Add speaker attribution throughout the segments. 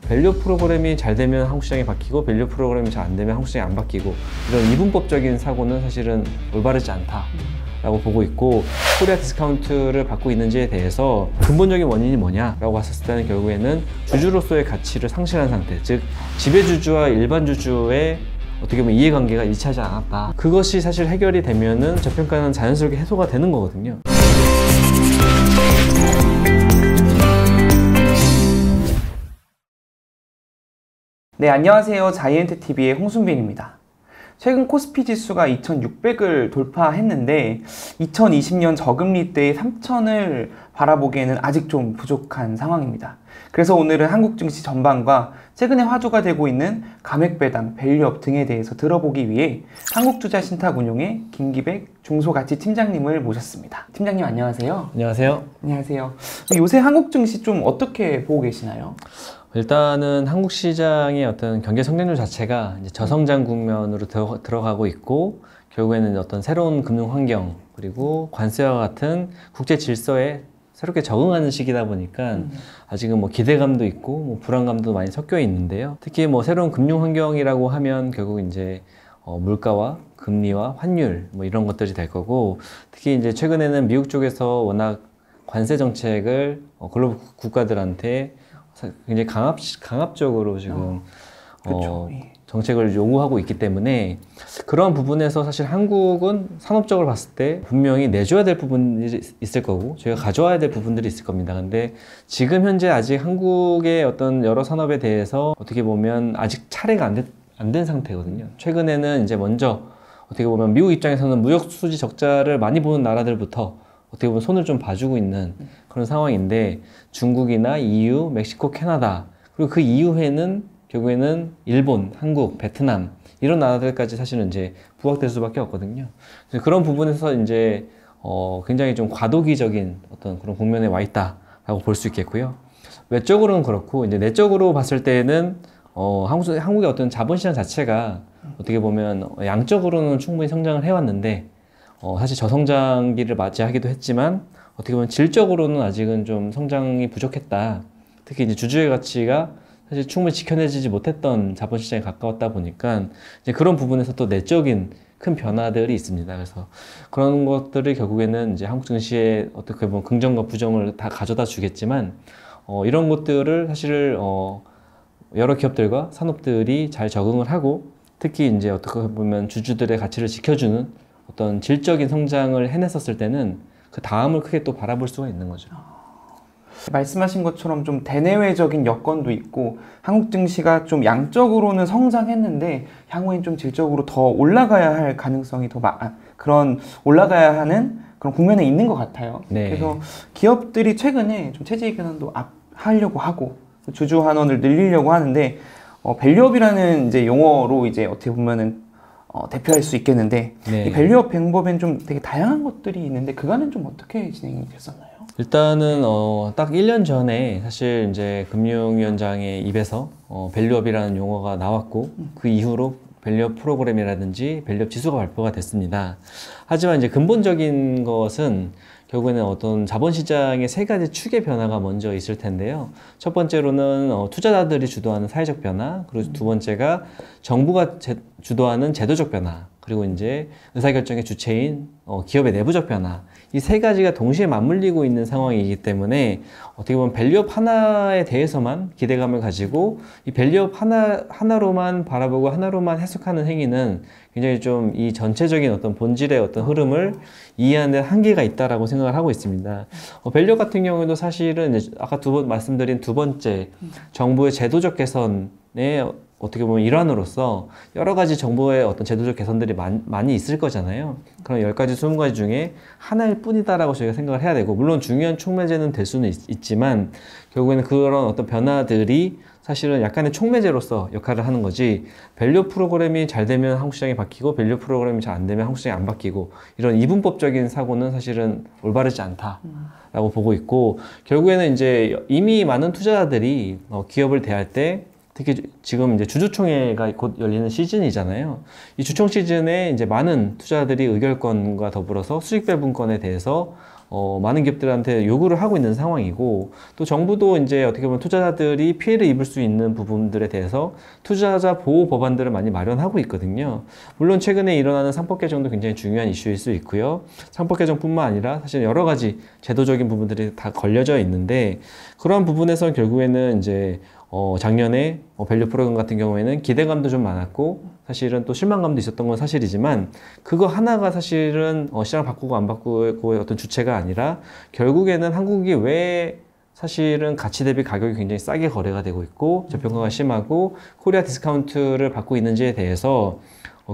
Speaker 1: 밸류 프로그램이 잘 되면 한국 시장이 바뀌고 밸류 프로그램이 잘 안 되면 한국 시장이 안 바뀌고, 이런 이분법적인 사고는 사실은 올바르지 않다라고 보고 있고, 코리아 디스카운트를 받고 있는지에 대해서 근본적인 원인이 뭐냐라고 봤을 때는 결국에는 주주로서의 가치를 상실한 상태, 즉 지배주주와 일반 주주의 어떻게 보면 이해관계가 일치하지 않았다. 그것이 사실 해결이 되면은 저평가는 자연스럽게 해소가 되는 거거든요.
Speaker 2: 네, 안녕하세요. 자이언트TV의 홍순빈입니다. 최근 코스피 지수가 2600을 돌파했는데 2020년 저금리 때의 3000을 바라보기에는 아직 좀 부족한 상황입니다. 그래서 오늘은 한국 증시 전반과 최근에 화두가 되고 있는 감액배당, 밸류업 등에 대해서 들어보기 위해 한국투자신탁운용의 김기백 중소가치팀장님을 모셨습니다. 팀장님 안녕하세요.
Speaker 1: 안녕하세요.
Speaker 2: 안녕하세요. 요새 한국 증시 좀 어떻게 보고 계시나요?
Speaker 1: 일단은 한국 시장의 어떤 경제 성장률 자체가 이제 저성장 국면으로 들어가고 있고, 결국에는 어떤 새로운 금융 환경 그리고 관세와 같은 국제 질서에 새롭게 적응하는 시기다 보니까 아직은 뭐 기대감도 있고 뭐 불안감도 많이 섞여 있는데요. 특히 뭐 새로운 금융 환경이라고 하면 결국 이제 물가와 금리와 환율 뭐 이런 것들이 될 거고, 특히 이제 최근에는 미국 쪽에서 워낙 관세 정책을 글로벌 국가들한테 굉장히 강압적으로 지금 정책을 요구하고 있기 때문에, 그런 부분에서 사실 한국은 산업적으로 봤을 때 분명히 내줘야 될 부분이 있을 거고 저희가 가져와야 될 부분들이 있을 겁니다. 근데 지금 현재 아직 한국의 어떤 여러 산업에 대해서 어떻게 보면 아직 차례가 안 된 상태거든요. 최근에는 이제 먼저 어떻게 보면 미국 입장에서는 무역 수지 적자를 많이 보는 나라들부터 어떻게 보면 손을 좀 봐주고 있는 그런 상황인데, 중국이나 EU, 멕시코, 캐나다, 그리고 그 이후에는 결국에는 일본, 한국, 베트남 이런 나라들까지 사실은 이제 부각될 수밖에 없거든요. 그래서 그런 부분에서 이제 굉장히 좀 과도기적인 어떤 그런 국면에 와 있다라고 볼 수 있겠고요. 외적으로는 그렇고, 이제 내적으로 봤을 때는 한국의 어떤 자본시장 자체가 어떻게 보면 양적으로는 충분히 성장을 해왔는데, 사실 저성장기를 맞이하기도 했지만 어떻게 보면 질적으로는 아직은 좀 성장이 부족했다. 특히 이제 주주의 가치가 사실 충분히 지켜내지지 못했던 자본시장에 가까웠다 보니까 이제 그런 부분에서 또 내적인 큰 변화들이 있습니다. 그래서 그런 것들이 결국에는 이제 한국 증시에 어떻게 보면 긍정과 부정을 다 가져다 주겠지만, 이런 것들을 사실 여러 기업들과 산업들이 잘 적응을 하고, 특히 이제 어떻게 보면 주주들의 가치를 지켜주는 어떤 질적인 성장을 해냈었을 때는 그 다음을 크게 또 바라볼 수가 있는 거죠.
Speaker 2: 말씀하신 것처럼 좀 대내외적인 여건도 있고 한국 증시가 좀 양적으로는 성장했는데 향후엔 좀 질적으로 더 올라가야 할 가능성이 그런 올라가야 하는 그런 국면에 있는 것 같아요.
Speaker 1: 네.
Speaker 2: 그래서 기업들이 최근에 좀 체질 개선도 하려고 하고 주주 환원을 늘리려고 하는데, 밸류업이라는 이제 용어로 이제 어떻게 보면은 대표할 수 있겠는데,
Speaker 1: 네.
Speaker 2: 이 밸류업 방법엔 좀 되게 다양한 것들이 있는데 그거는 좀 어떻게 진행이 됐었나요?
Speaker 1: 일단은 딱 1년 전에 사실 이제 금융위원장의 입에서 밸류업이라는 용어가 나왔고, 그 이후로 밸류업 프로그램이라든지 밸류업 지수가 발표가 됐습니다. 하지만 이제 근본적인 것은 결국에는 어떤 자본시장의 세 가지 축의 변화가 먼저 있을 텐데요. 첫 번째로는 투자자들이 주도하는 사회적 변화, 그리고 두 번째가 정부가 주도하는 제도적 변화, 그리고 이제 의사결정의 주체인 기업의 내부적 변화, 이 세 가지가 동시에 맞물리고 있는 상황이기 때문에 어떻게 보면 밸류업 하나에 대해서만 기대감을 가지고 이 밸류업 하나로만 바라보고 하나로만 해석하는 행위는 굉장히 좀 이 전체적인 어떤 본질의 어떤 흐름을 이해하는 데 한계가 있다라고 생각을 하고 있습니다. 밸류업 같은 경우에도 사실은 이제 아까 말씀드린 두 번째 정부의 제도적 개선에 어떻게 보면 일환으로서 여러 가지 정부의 어떤 제도적 개선들이 많이 있을 거잖아요. 그럼 10가지, 20가지 중에 하나일 뿐이다라고 저희가 생각을 해야 되고, 물론 중요한 촉매제는 될 수는 있지만 결국에는 그런 어떤 변화들이 사실은 약간의 촉매제로서 역할을 하는 거지, 밸류 프로그램이 잘 되면 한국 시장이 바뀌고 밸류 프로그램이 잘 안 되면 한국 시장이 안 바뀌고, 이런 이분법적인 사고는 사실은 올바르지 않다라고 보고 있고, 결국에는 이제 이미 많은 투자자들이 기업을 대할 때, 특히 지금 이제 주주총회가 곧 열리는 시즌이잖아요. 이 주총 시즌에 이제 많은 투자자들이 의결권과 더불어서 수익 배분권에 대해서 많은 기업들한테 요구를 하고 있는 상황이고, 또 정부도 이제 어떻게 보면 투자자들이 피해를 입을 수 있는 부분들에 대해서 투자자 보호 법안들을 많이 마련하고 있거든요. 물론 최근에 일어나는 상법 개정도 굉장히 중요한 이슈일 수 있고요. 상법 개정뿐만 아니라 사실 여러 가지 제도적인 부분들이 다 걸려져 있는데, 그러한 부분에서 결국에는 이제 작년에 밸류 프로그램 같은 경우에는 기대감도 좀 많았고 사실은 또 실망감도 있었던 건 사실이지만, 그거 하나가 사실은 시장을 바꾸고 안 바꾸고의 어떤 주체가 아니라 결국에는 한국이 왜 사실은 가치 대비 가격이 굉장히 싸게 거래가 되고 있고 저평가가 심하고 코리아 디스카운트를 받고 있는지에 대해서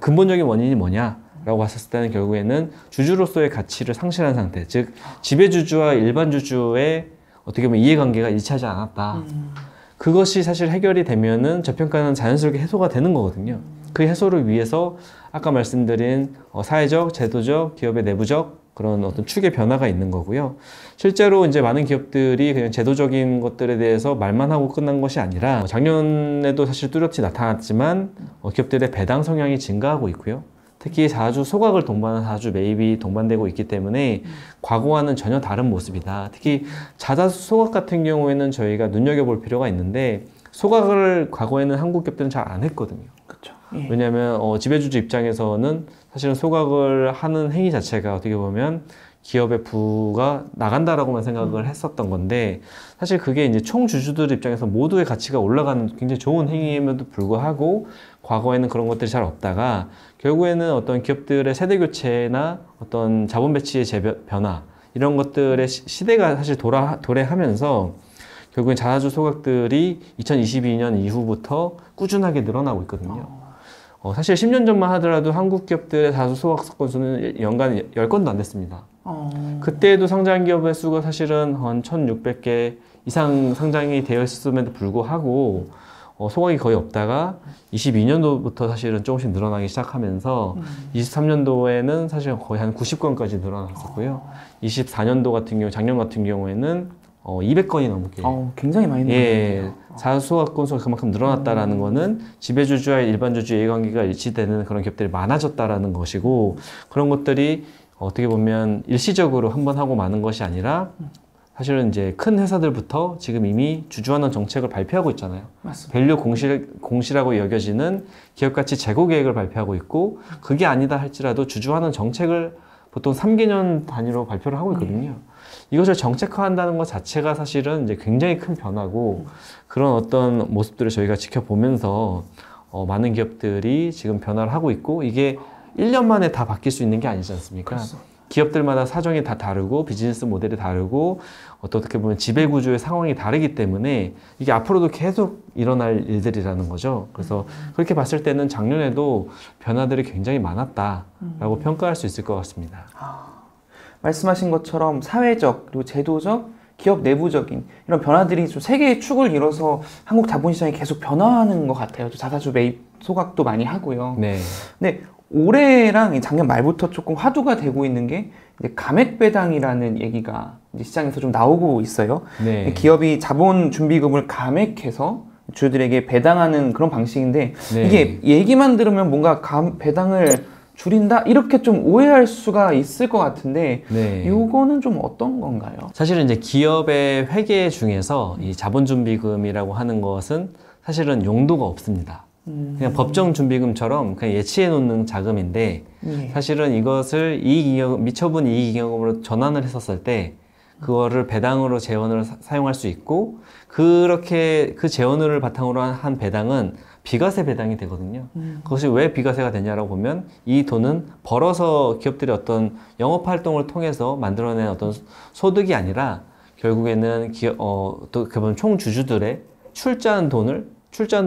Speaker 1: 근본적인 원인이 뭐냐라고 봤을 때는 결국에는 주주로서의 가치를 상실한 상태, 즉 지배주주와 일반 주주의 어떻게 보면 이해관계가 일치하지 않았다. 그것이 사실 해결이 되면은 저평가는 자연스럽게 해소가 되는 거거든요. 그 해소를 위해서 아까 말씀드린 사회적, 제도적, 기업의 내부적 그런 어떤 축의 변화가 있는 거고요. 실제로 이제 많은 기업들이 그냥 제도적인 것들에 대해서 말만 하고 끝난 것이 아니라 작년에도 사실 뚜렷이 나타났지만 기업들의 배당 성향이 증가하고 있고요. 특히 자주 소각을 동반한 자주 매입이 동반되고 있기 때문에 과거와는 전혀 다른 모습이다. 특히 자사주 소각 같은 경우에는 저희가 눈여겨볼 필요가 있는데, 소각을 과거에는 한국 기업들은 잘 안 했거든요.
Speaker 2: 그렇죠. 예.
Speaker 1: 왜냐하면 지배주주 입장에서는 사실은 소각을 하는 행위 자체가 어떻게 보면 기업의 부가 나간다라고만 생각을 했었던 건데, 사실 그게 이제 총 주주들 입장에서 모두의 가치가 올라가는 굉장히 좋은 행위임에도 불구하고 과거에는 그런 것들이 잘 없다가 결국에는 어떤 기업들의 세대 교체나 어떤 자본 배치의 변화 이런 것들의 시대가 사실 도래하면서 결국엔 자사주 소각들이 2022년 이후부터 꾸준하게 늘어나고 있거든요. 사실 10년 전만 하더라도 한국 기업들의 자사주 소각 건수는 연간 10건도 안 됐습니다. 그때에도 상장 기업의 수가 사실은 한 1,600개 이상 상장이 되어 있음에도 불구하고 소각이 거의 없다가 22년도부터 사실은 조금씩 늘어나기 시작하면서 23년도에는 사실 거의 한 90건까지 늘어났었고요. 24년도 같은 경우, 작년 같은 경우에는 200건이 넘게.
Speaker 2: 굉장히 많이 늘어났네요.
Speaker 1: 자사주 소각 건수가 그만큼 늘어났다라는 거는 지배주주와 일반 주주 이해관계가 일치되는 그런 기업들이 많아졌다라는 것이고, 그런 것들이 어떻게 보면 일시적으로 한 번 하고 마는 것이 아니라 사실은 이제 큰 회사들부터 지금 이미 주주환원 정책을 발표하고 있잖아요.
Speaker 2: 맞습니다.
Speaker 1: 밸류 공시라고 여겨지는 기업가치 재고 계획을 발표하고 있고, 그게 아니다 할지라도 주주환원 정책을 보통 3개년 단위로 발표를 하고 있거든요. 이것을 정책화한다는 것 자체가 사실은 이제 굉장히 큰 변화고, 그런 어떤 모습들을 저희가 지켜보면서 많은 기업들이 지금 변화를 하고 있고, 이게 1년 만에 다 바뀔 수 있는 게 아니지 않습니까?
Speaker 2: 그렇소.
Speaker 1: 기업들마다 사정이 다 다르고 비즈니스 모델이 다르고 어떻게 보면 지배구조의 상황이 다르기 때문에 이게 앞으로도 계속 일어날 일들이라는 거죠. 그래서 그렇게 봤을 때는 작년에도 변화들이 굉장히 많았다라고 평가할 수 있을 것 같습니다.
Speaker 2: 말씀하신 것처럼 사회적 그리고 제도적 기업 내부적인 이런 변화들이 좀 세 개의 축을 이뤄서 한국 자본시장이 계속 변화하는 것 같아요. 자사주 매입 소각도 많이 하고요.
Speaker 1: 네.
Speaker 2: 근데 올해랑 작년 말부터 조금 화두가 되고 있는 게 이제 감액 배당이라는 얘기가 이제 시장에서 좀 나오고 있어요.
Speaker 1: 네.
Speaker 2: 기업이 자본 준비금을 감액해서 주주들에게 배당하는 그런 방식인데,
Speaker 1: 네.
Speaker 2: 이게 얘기만 들으면 뭔가 배당을 줄인다? 이렇게 좀 오해할 수가 있을 것 같은데,
Speaker 1: 네.
Speaker 2: 이거는 좀 어떤 건가요?
Speaker 1: 사실은 이제 기업의 회계 중에서 이 자본준비금이라고 하는 것은 사실은 용도가 없습니다. 그냥 법정 준비금처럼 그냥 예치해 놓는 자금인데,
Speaker 2: 예.
Speaker 1: 사실은 이것을 미처분 이익잉여금으로 전환을 했었을 때 그거를 배당으로 재원을 사용할 수 있고, 그렇게 그 재원을 바탕으로 한 배당은 비과세 배당이 되거든요. 그것이 왜 비과세가 되냐라고 보면, 이 돈은 벌어서 기업들이 어떤 영업 활동을 통해서 만들어낸 어떤 소득이 아니라 결국에는 또 그분 총 주주들의 출자한 돈을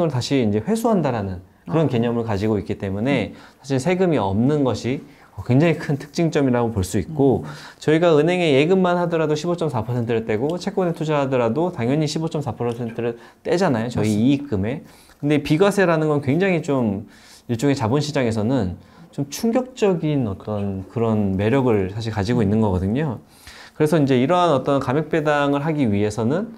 Speaker 1: 다시 이제 회수한다라는 그런 개념을 가지고 있기 때문에 사실 세금이 없는 것이 굉장히 큰 특징점이라고 볼 수 있고, 저희가 은행에 예금만 하더라도 15.4%를 떼고 채권에 투자하더라도 당연히 15.4%를 떼잖아요, 저희 맞습니다. 이익금에. 근데 비과세라는 건 굉장히 좀 일종의 자본시장에서는 좀 충격적인 어떤 그런 매력을 사실 가지고 있는 거거든요. 그래서 이제 이러한 어떤 감액 배당을 하기 위해서는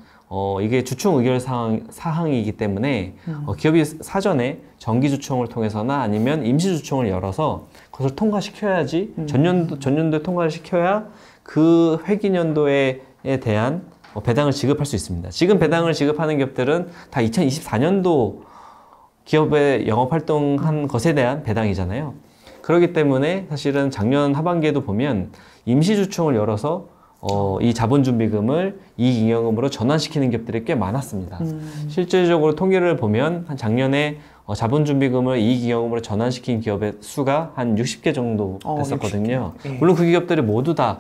Speaker 1: 이게 주총 의결 사항이기 때문에 기업이 사전에 정기주총을 통해서나 아니면 임시주총을 열어서 그것을 통과시켜야지 전년도에 통과를 시켜야 그 회기년도에 대한 배당을 지급할 수 있습니다. 지금 배당을 지급하는 기업들은 다 2024년도 기업의 영업활동한 것에 대한 배당이잖아요. 그렇기 때문에 사실은 작년 하반기에도 보면 임시주총을 열어서 이 자본준비금을 이익잉여금으로 전환시키는 기업들이 꽤 많았습니다. 실질적으로 통계를 보면 한 작년에 자본준비금을 이익잉여금으로 전환시킨 기업의 수가 한 60개 정도 됐었거든요.
Speaker 2: 60개. 네.
Speaker 1: 물론 그 기업들이 모두 다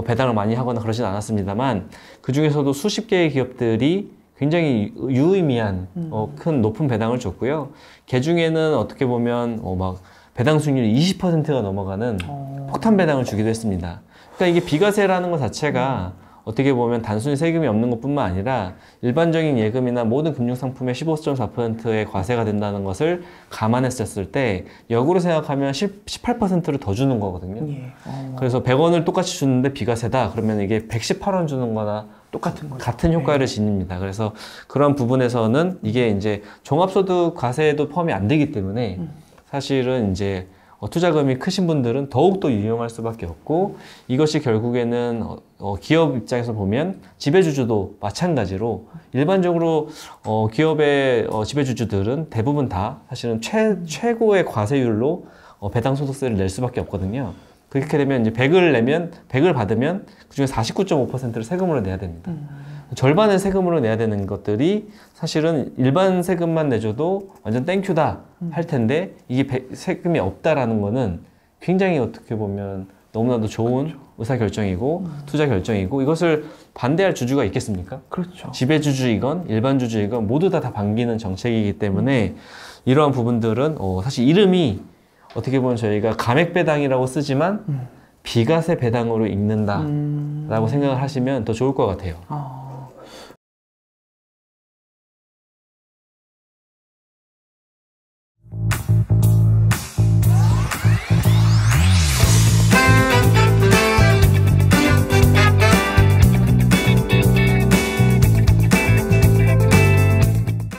Speaker 1: 배당을 많이 하거나 그러진 않았습니다만 그 중에서도 수십 개의 기업들이 굉장히 유의미한 큰 높은 배당을 줬고요. 그 중에는 어떻게 보면 막 배당 수익률이 20%가 넘어가는 폭탄 배당을 주기도 했습니다. 그러니까 이게 비과세라는 것 자체가 어떻게 보면 단순히 세금이 없는 것뿐만 아니라 일반적인 예금이나 모든 금융상품의 15.4%의 과세가 된다는 것을 감안했었을 때 역으로 생각하면 18%를 더 주는 거거든요.
Speaker 2: 예.
Speaker 1: 그래서 100원을 똑같이 주는데 비과세다 그러면 이게 118원 주는 거나
Speaker 2: 똑같은 거죠.
Speaker 1: 같은 효과를 지닙니다. 그래서 그런 부분에서는 이게 이제 종합소득 과세에도 포함이 안 되기 때문에 사실은 이제 투자금이 크신 분들은 더욱더 유용할 수밖에 없고 이것이 결국에는 기업 입장에서 보면 지배주주도 마찬가지로 일반적으로 기업의 지배주주들은 대부분 다 사실은 최고의 과세율로 배당 소득세를 낼 수밖에 없거든요. 그렇게 되면 이제 100을 받으면 그중에 49.5%를 세금으로 내야 됩니다. 절반을 세금으로 내야 되는 것들이 사실은 일반 세금만 내줘도 완전 땡큐다 할 텐데 이게 세금이 없다라는 거는 굉장히 어떻게 보면 너무나도 좋은 의사결정이고 투자 결정이고 이것을 반대할 주주가 있겠습니까?
Speaker 2: 그렇죠.
Speaker 1: 지배주주이건 일반주주이건 모두 다 반기는 정책이기 때문에 이러한 부분들은 사실 이름이 어떻게 보면 저희가 감액배당이라고 쓰지만 비과세 배당으로 읽는다라고 생각을 하시면 더 좋을 것 같아요.